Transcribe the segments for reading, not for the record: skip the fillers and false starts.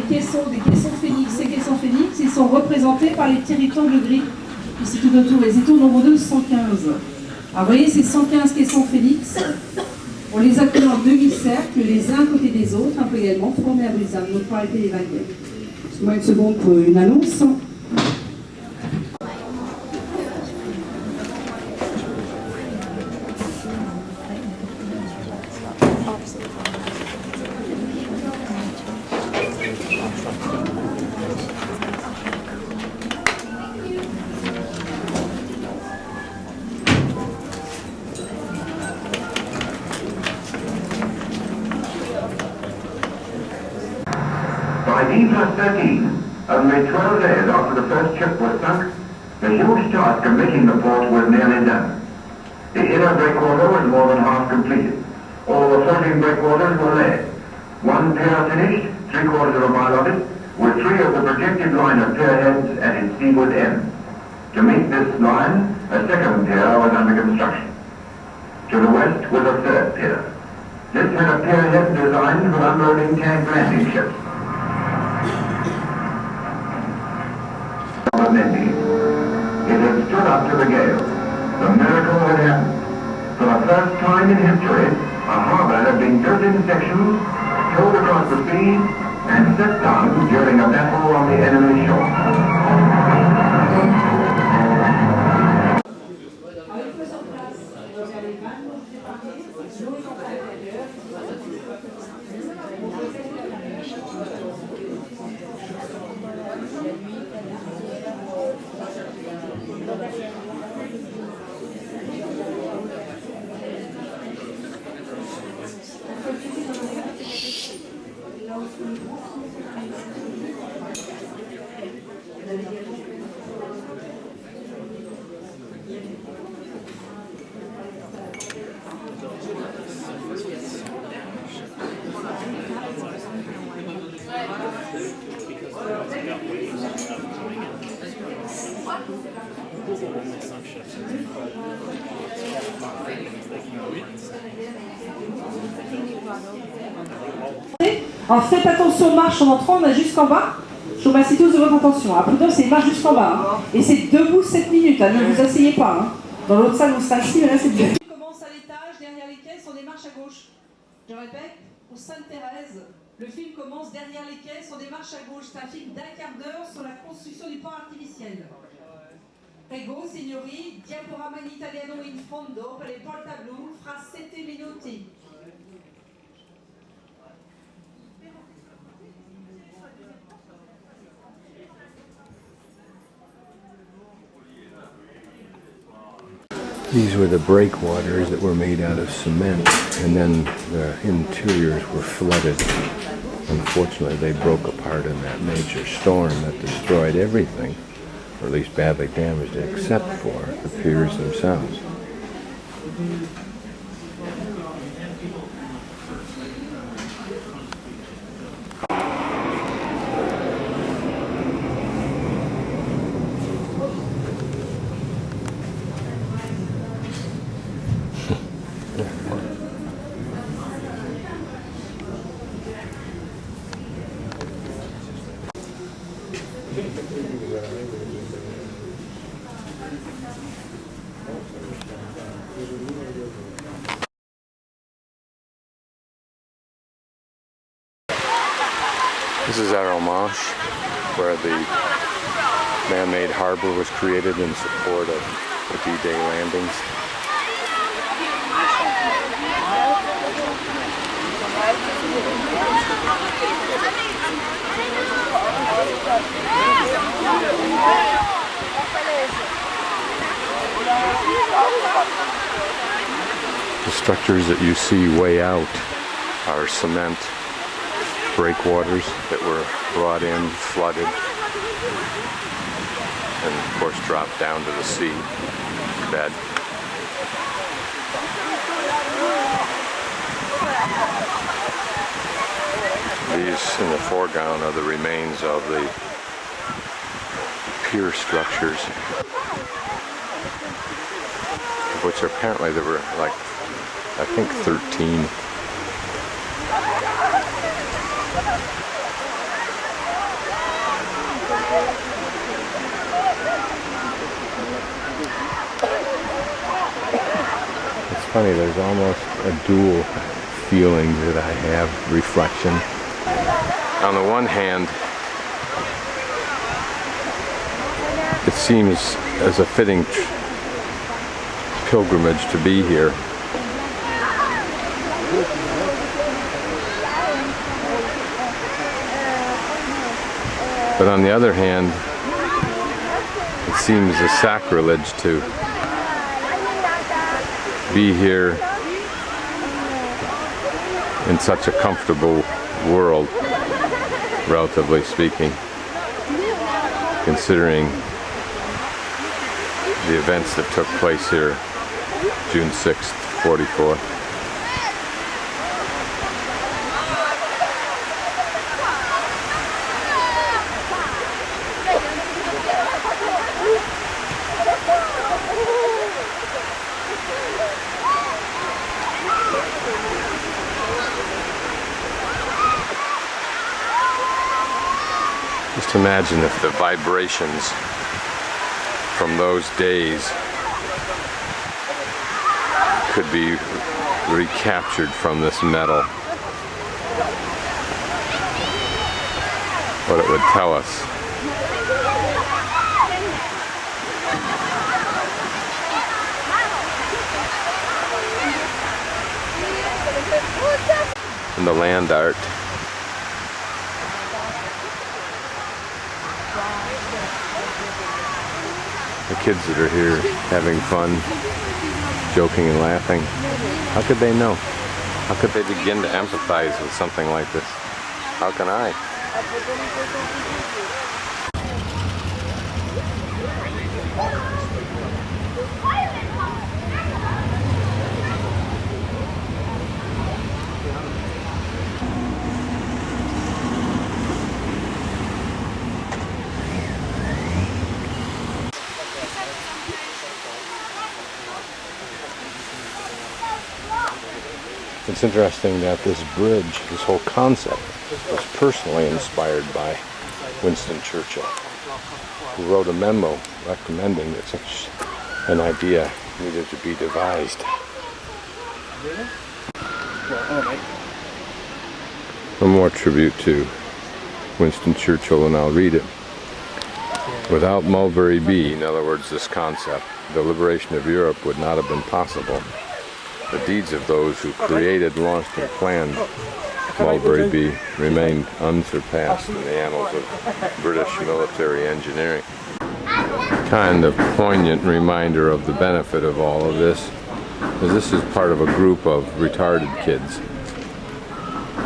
caissons, des caissons phénix. Ces caissons phénix, ils sont représentés par les petits rectangles gris. Ici tout autour, ils étaient au nombre de 115. Alors vous voyez, ces 115 caissons phénix, on les a collés en demi-cercle, les uns à côté des autres, un peu également, formés à brisable, donc pour arrêter les vagues. Excuse-moi une seconde pour une annonce. By D+13, only 12 days after the first ship was sunk, the huge task of making the port was nearly done. The inner breakwater was more than half completed. All the floating breakwaters were laid. One pier finished, 3/4 of a mile of it, with 3 of the projected line of pier heads at its seaward end. To meet this line, a second pier was under construction. To the west was a third pier. This had a pier head designed for unloading tank landing ships. Normandy, it had stood up to the gale. The miracle had happened. For the first time in history, a harbour had been built in sections, towed across the sea, and set down during a battle on the enemy's shore. Alors faites attention aux marches en entrant, on a jusqu'en bas. Je vous remercie tous de votre attention. À prudence, c'est une marche jusqu'en bas. Hein. Et c'est debout 7 minutes, hein. Ne vous asseyez pas. Hein. Dans l'autre salle, on sera assis, mais là c'est debout. On commence à l'étage, derrière les caisses, on démarche à gauche. Je répète, pour Sainte-Thérèse, le film commence derrière les caisses, on démarche à gauche. C'est un film d'1 quart d'heure sur la construction du port artificiel. Prego, signori, diaporama in italiano in fondo per il portablu fra 7 minuti. These were the breakwaters that were made out of cement, and then the interiors were flooded. Unfortunately, they broke apart in that major storm that destroyed everything, or at least badly damaged it, except for the piers themselves. This is our homage, where the man-made harbor was created in support of the D-Day landings. The structures that you see way out are cement breakwaters that were brought in, flooded, and of course dropped down to the sea bed. These in the foreground are the remains of the pier structures, of which apparently there were like, I think 13. It's funny, there's almost a dual feeling that I have, reflection. On the one hand, it seems as a fitting pilgrimage to be here. But on the other hand, it seems a sacrilege to be here in such a comfortable world, relatively speaking, considering the events that took place here June 6th, 44. Just imagine if the vibrations from those days could be recaptured from this metal. What it would tell us. And the land art. The kids that are here having fun, joking and laughing. How could they know? How could they begin to empathize with something like this? How can I? It's interesting that this bridge, this whole concept, was personally inspired by Winston Churchill, who wrote a memo recommending that such an idea needed to be devised. One more tribute to Winston Churchill, and I'll read it. Without Mulberry Bee, in other words, this concept, the liberation of Europe would not have been possible. The deeds of those who created, launched, and planned Mulberry Bee remained unsurpassed in the annals of British military engineering. Kind of poignant reminder of the benefit of all of this, as this is part of a group of retarded kids.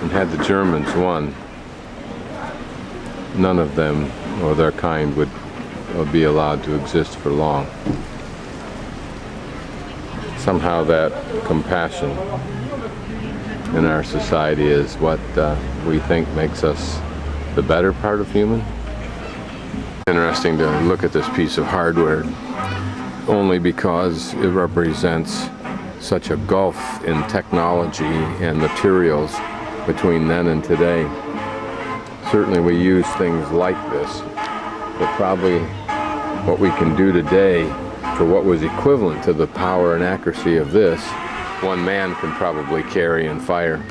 And had the Germans won, none of them or their kind would be allowed to exist for long. Somehow that compassion in our society is what we think makes us the better part of human. Interesting to look at this piece of hardware only because it represents such a gulf in technology and materials between then and today. Certainly we use things like this, but probably what we can do today for what was equivalent to the power and accuracy of this, one man can probably carry and fire.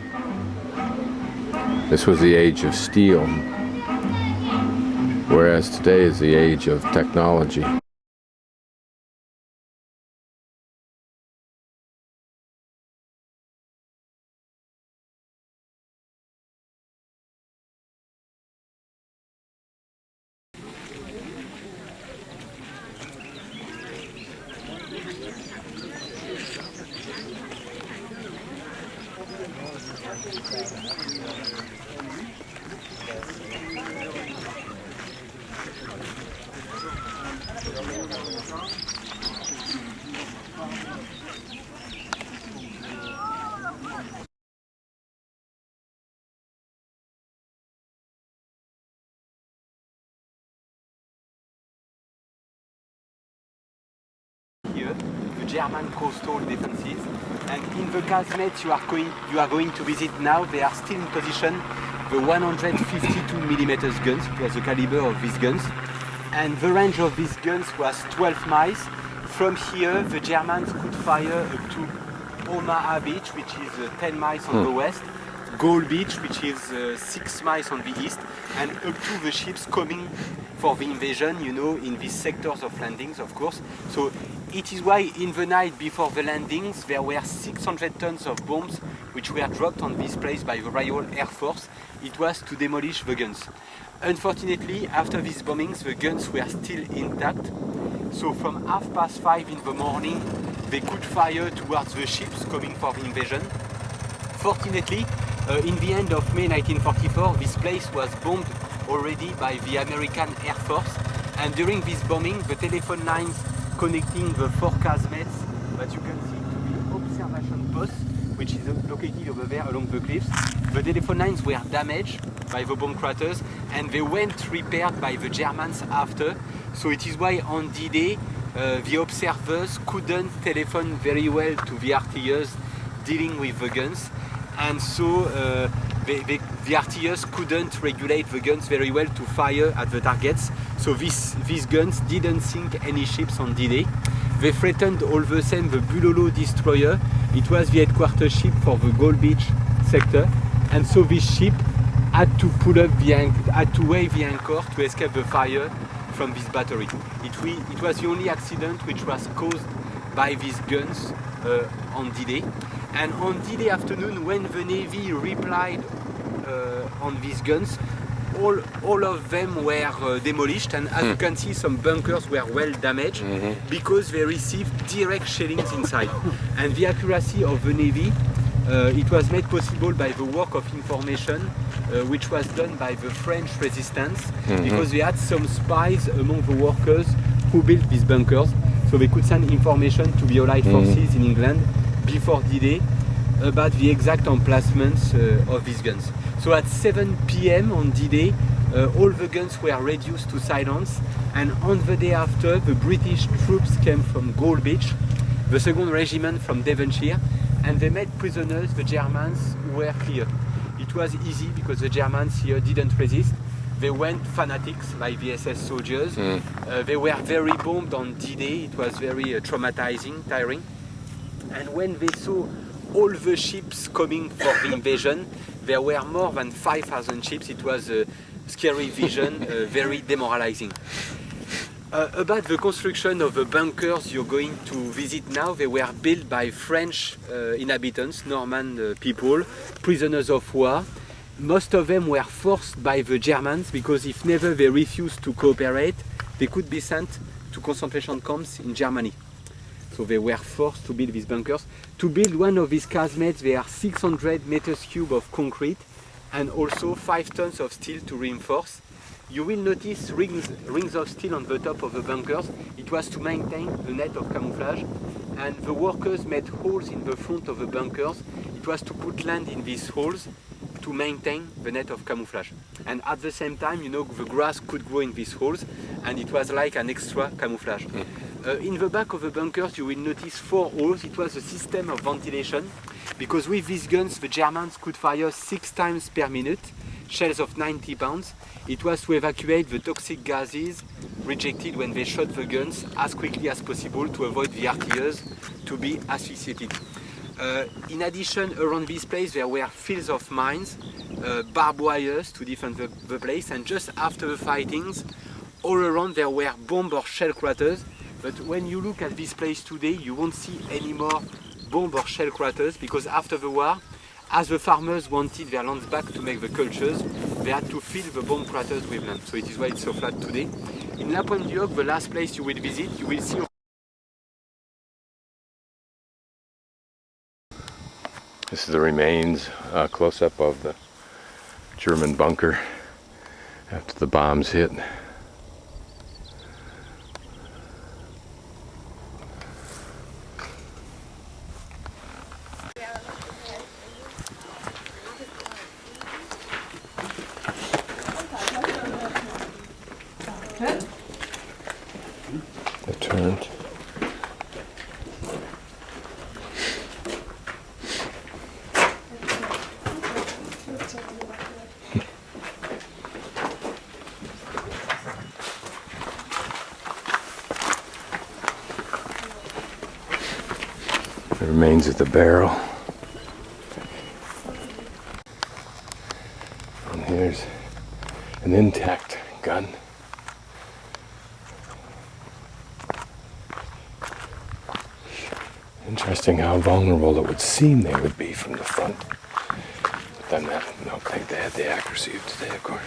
This was the age of steel, whereas today is the age of technology. The German coastal defenses, and in the casemates you are going to visit now, they are still in position the 152mm guns. It was the caliber of these guns. And the range of these guns was 12 miles. From here, the Germans could fire up to Omaha Beach, which is 10 miles on the west, Gold Beach, which is 6 miles on the east, and up to the ships coming for the invasion, you know, in these sectors of landings, of course. So it is why in the night before the landings, there were 600 tons of bombs which were dropped on this place by the Royal Air Force. It was to demolish the guns. Unfortunately, after these bombings, the guns were still intact. So from 5:30 in the morning, they could fire towards the ships coming for the invasion. Fortunately, in the end of May 1944, this place was bombed already by the American Air Force. And during this bombing, the telephone lines connecting the four casemates that you can see to the observation post, which is located over there along the cliffs, the telephone lines were damaged by the bomb craters and they went repaired by the Germans after. So it is why on D-Day the observers couldn't telephone very well to the artillers dealing with the guns, and so the artillers couldn't regulate the guns very well to fire at the targets. So these guns didn't sink any ships on D-Day. They threatened all the same the Bulolo destroyer. It was the headquarters ship for the Gold Beach sector, and so this ship had to pull up had to weigh the anchor to escape the fire from this battery. It was the only accident which was caused by these guns on D-Day. And on D-Day afternoon, when the Navy replied on these guns, all of them were demolished, and as you can see, some bunkers were well damaged because they received direct shellings inside. And the accuracy of the Navy, it was made possible by the work of information which was done by the French resistance, because they had some spies among the workers who built these bunkers, so they could send information to the Allied forces in England before D-Day about the exact emplacements of these guns. So at 7 p.m. on D-Day, all the guns were reduced to silence, and on the day after, the British troops came from Gold Beach, the 2nd Regiment from Devonshire, and they made prisoners the Germans who were here. It was easy because the Germans here didn't resist. They went fanatics like the SS soldiers. They were very bombed on D-Day. It was very traumatizing, tiring. And when they saw all the ships coming for the invasion, there were more than 5,000 ships. It was a scary vision, very demoralizing. About the construction of the bunkers you're going to visit now, they were built by French inhabitants, Norman people, prisoners of war. Most of them were forced by the Germans, because if never they refused to cooperate, they could be sent to concentration camps in Germany. So they were forced to build these bunkers. To build one of these casemates, there are 600 meters cubed of concrete and also 5 tons of steel to reinforce. You will notice rings of steel on the top of the bunkers. It was to maintain the net of camouflage, and the workers made holes in the front of the bunkers. It was to put land in these holes to maintain the net of camouflage. And at the same time, you know, the grass could grow in these holes, and it was like an extra camouflage. In the back of the bunkers, you will notice 4 holes. It was a system of ventilation, because with these guns, the Germans could fire 6 times per minute, shells of 90 pounds. It was to evacuate the toxic gases rejected when they shot the guns as quickly as possible to avoid the artillers to be asphyxiated. In addition, around this place there were fields of mines, barbed wires to defend the place, and just after the fightings, all around there were bomb or shell craters. But when you look at this place today, you won't see any more bomb or shell craters, because after the war, as the farmers wanted their lands back to make the cultures, they had to fill the bomb craters with land. So it is why it's so flat today. In Pointe du Hoc, the last place you will visit, you will see. This is the remains, close-up of the German bunker after the bombs hit. It turned. The remains of the barrel. And here's an intact gun. Interesting how vulnerable it would seem they would be from the front. But then I don't think they had the accuracy of today, of course.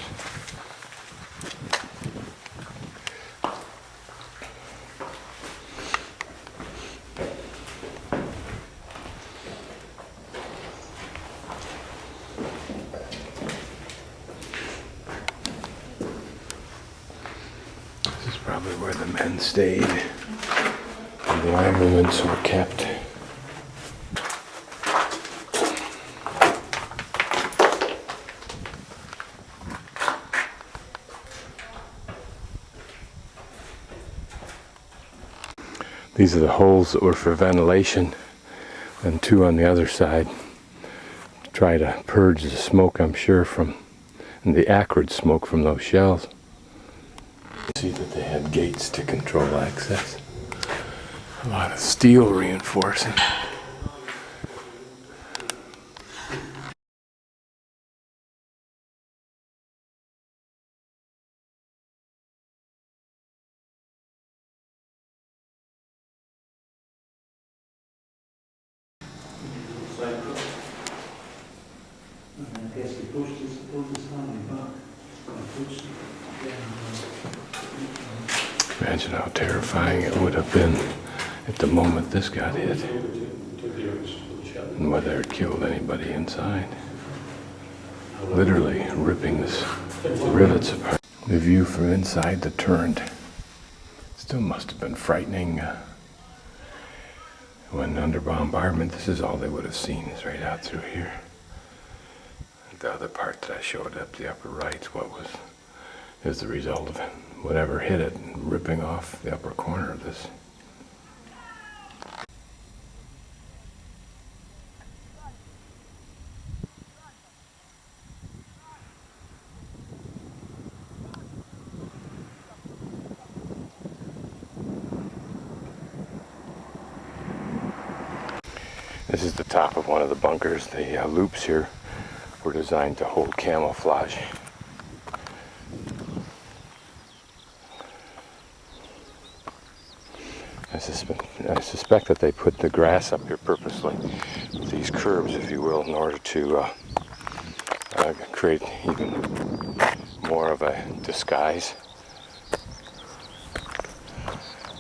This is probably where the men stayed and the armaments were kept. These are the holes that were for ventilation, and two on the other side to try to purge the smoke, I'm sure, from and the acrid smoke from those shells. See that they had gates to control access. A lot of steel reinforcing. Imagine how terrifying it would have been at the moment this got hit, and whether it killed anybody inside. Literally ripping the rivets apart. The view from inside the turret still must have been frightening. When under bombardment, this is all they would have seen, is right out through here. The other part that I showed up, the upper right, is the result of whatever hit it, ripping off the upper corner of this. This is the top of one of the bunkers. The loops here were designed to hold camouflage. I suspect that they put the grass up here purposely, these curbs, if you will, in order to create even more of a disguise.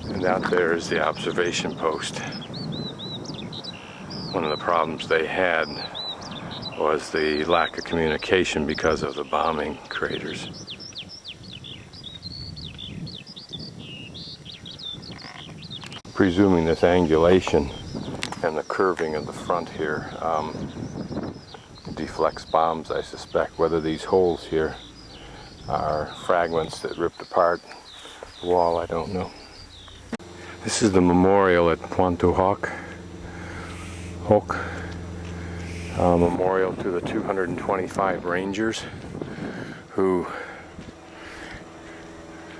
And out there is the observation post. One of the problems they had was the lack of communication because of the bombing craters. Presuming this angulation and the curving of the front here deflects bombs, I suspect. Whether these holes here are fragments that ripped apart the wall, I don't know. This is the memorial at Pointe du Hoc. Memorial to the 225 Rangers who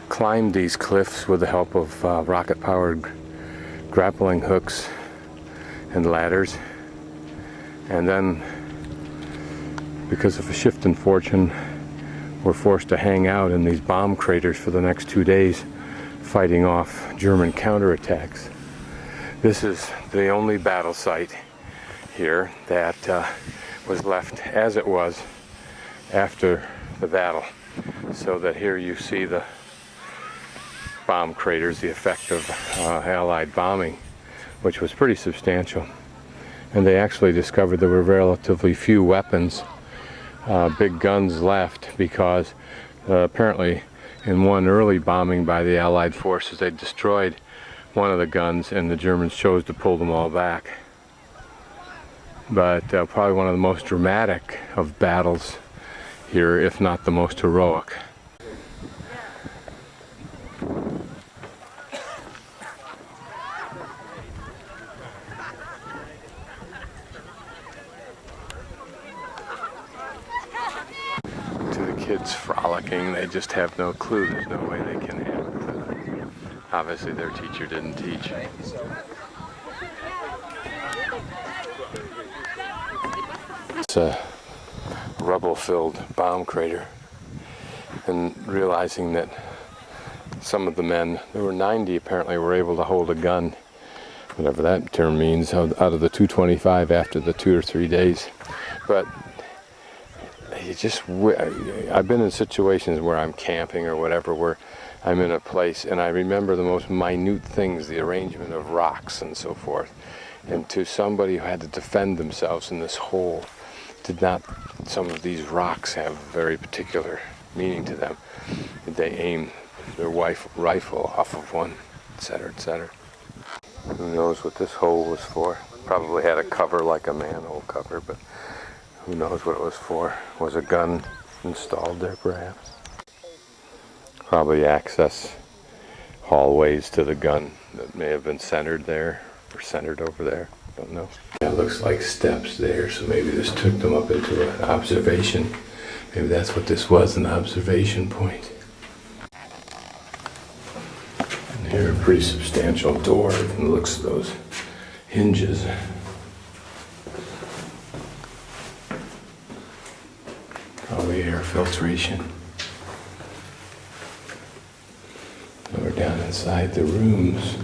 climbed these cliffs with the help of rocket-powered grappling hooks and ladders, and then, because of a shift in fortune, were forced to hang out in these bomb craters for the next 2 days, fighting off German counterattacks. This is the only battle site here that was left as it was after the battle, so that here you see the bomb craters, the effect of Allied bombing, which was pretty substantial. And they actually discovered there were relatively few weapons, big guns left, because apparently in one early bombing by the Allied forces they destroyed one of the guns and the Germans chose to pull them all back. But probably one of the most dramatic of battles here, if not the most heroic. Kids frolicking, they just have no clue. There's no way they can handle it. Obviously their teacher didn't teach. It's a rubble-filled bomb crater. And realizing that some of the men, there were 90 apparently, were able to hold a gun, whatever that term means, out of the 225 after the 2 or 3 days. But I've been in situations where I'm camping or whatever, where I'm in a place and I remember the most minute things, the arrangement of rocks and so forth. And to somebody who had to defend themselves in this hole, did not some of these rocks have very particular meaning to them? Did they aim their rifle off of one, etc., etc.? Who knows what this hole was for? Probably had a cover like a manhole cover, but who knows what it was for? Was a gun installed there, perhaps? Probably access hallways to the gun that may have been centered there or centered over there. Don't know. It looks like steps there, so maybe this took them up into an observation. Maybe that's what this was, an observation point. And here, a pretty substantial door. It looks at those hinges. Probably air filtration. Or down inside the rooms.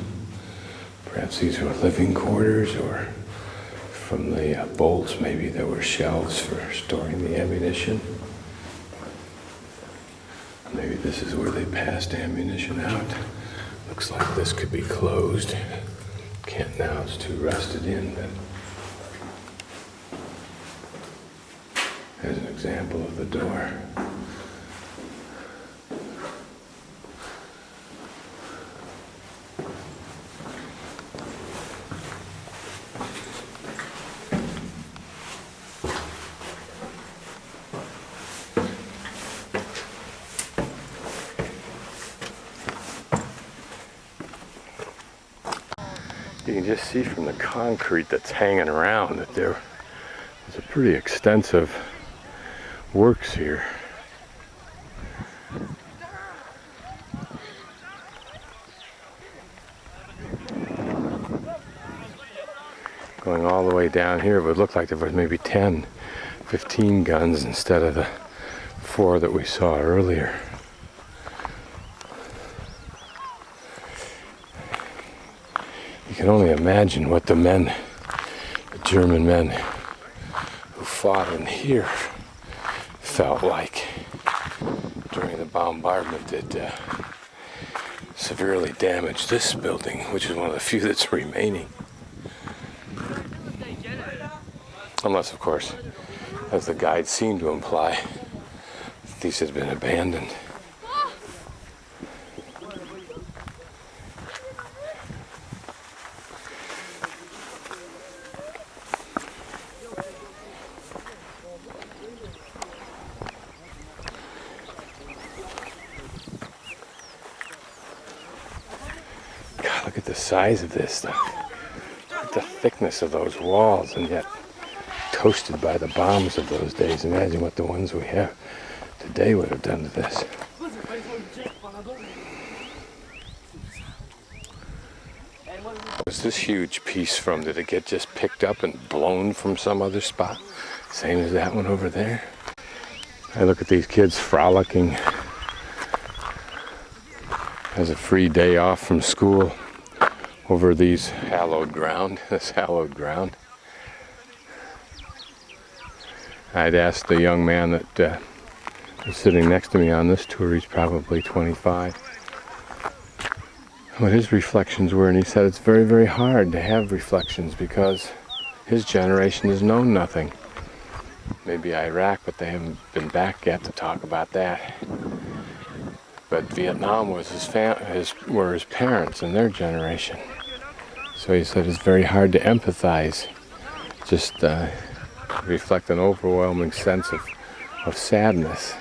Perhaps these were living quarters, or from the bolts, maybe there were shelves for storing the ammunition. Maybe this is where they passed ammunition out. Looks like this could be closed. Can't now, it's too rusted in, but there's an example of the door. You can just see from the concrete that's hanging around that there's a pretty extensive works here. Going all the way down here, it would look like there was maybe 10, 15 guns instead of the 4 that we saw earlier. You can only imagine what the men, the German men who fought in here felt like during the bombardment that severely damaged this building, which is one of the few that's remaining. Unless, of course, as the guides seem to imply, these had been abandoned. God, look at the size of this stuff. Look at the thickness of those walls, and yet toasted by the bombs of those days. Imagine what the ones we have today would have done to this. Was this huge piece from, did it get just picked up and blown from some other spot? Same as that one over there. I look at these kids frolicking as a free day off from school over these hallowed ground, this hallowed ground. I'd asked the young man that was sitting next to me on this tour, he's probably 25, what his reflections were, and he said it's very, very hard to have reflections because his generation has known nothing. Maybe Iraq, but they haven't been back yet to talk about that. But Vietnam was were his parents and their generation. So he said it's very hard to empathize, just reflect an overwhelming sense of sadness.